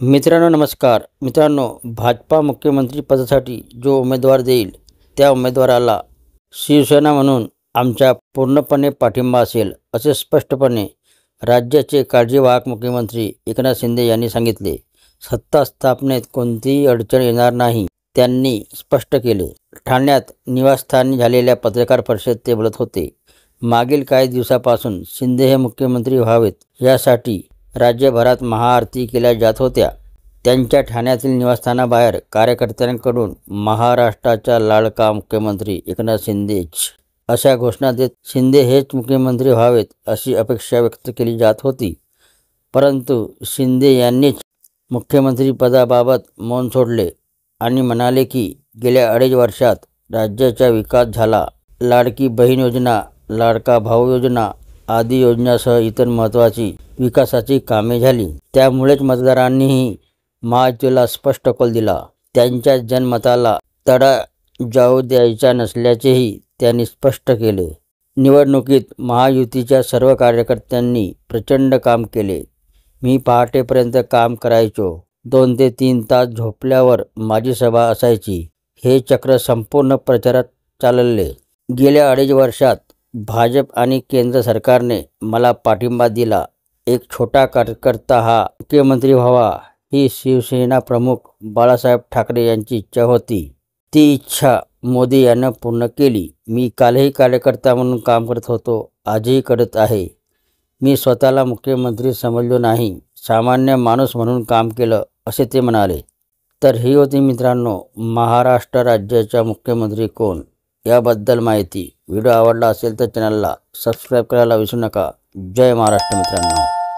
मित्रांनो नमस्कार मित्रांनो, भाजपा मुख्यमंत्री पदासाठी जो उमेदवार देईल त्या उमेदवाराला शिवसेना म्हणून आमचा पूर्णपणे पाठिंबा असेल, असे स्पष्टपणे राज्याचे काळजीवाहक मुख्यमंत्री एकनाथ शिंदे यांनी सांगितले. सत्ता स्थापनेत कोणतीही अडचण येणार नाही त्यांनी स्पष्ट केले. ठाण्यात निवासस्थानी झालेल्या पत्रकार परिषदेत ते बोलत होते. मागील काही दिवसापासून शिंदे हे मुख्यमंत्री व्हावेत यासाठी राज्यभरात महाआरती केल्या जात होत्या. त्यांच्या ठाण्यातील निवासस्थानाबाहेर कार्यकर्त्यांकडून महाराष्ट्राचा लाडका मुख्यमंत्री एकनाथ शिंदेच अशा घोषणा देत शिंदे हेच मुख्यमंत्री व्हावेत अशी अपेक्षा व्यक्त केली जात होती. परंतु शिंदे यांनीच मुख्यमंत्रीपदाबाबत मौन सोडले आणि म्हणाले की गेल्या 2.5 वर्षात राज्याचा विकास झाला. लाडकी बहीण योजना, लाडका भाऊ योजना आदी योजनांसह इतर महत्त्वाची विकासाची कामे झाली. त्यामुळेच मतदारांनीही महायुतीला स्पष्ट कौल दिला. त्यांच्या जनमताला तडा जाऊ द्यायचा नसल्याचेही त्यांनी स्पष्ट केले. निवडणुकीत महायुतीच्या सर्व कार्यकर्त्यांनी प्रचंड काम केले. मी पहाटेपर्यंत काम करायचो. 2 ते 3 तास झोपल्यावर माझी सभा असायची. हे चक्र संपूर्ण प्रचारात चालले. गेल्या 2.5 वर्षात भाजप आणि केंद्र सरकारने मला पाठिंबा दिला. एक छोटा कार्यकर्ता हा मुख्यमंत्री व्हावा ही शिवसेना प्रमुख बाळासाहेब ठाकरे यांची इच्छा होती. ती इच्छा मोदी यांनी पूर्ण केली. मी कालही कार्यकर्ता म्हणून काम करत होतो, आजही करत आहे. मी स्वतःला मुख्यमंत्री समजलो नाही, सामान्य माणूस म्हणून काम केलं, असे ते म्हणाले. तर ही होती मित्रांनो महाराष्ट्र राज्याचा मुख्यमंत्री कोण याबद्दल माहिती. व्हिडिओ आवडला असेल तर चॅनलला सबस्क्राईब करायला विसरू नका. जय महाराष्ट्र मित्रांनो.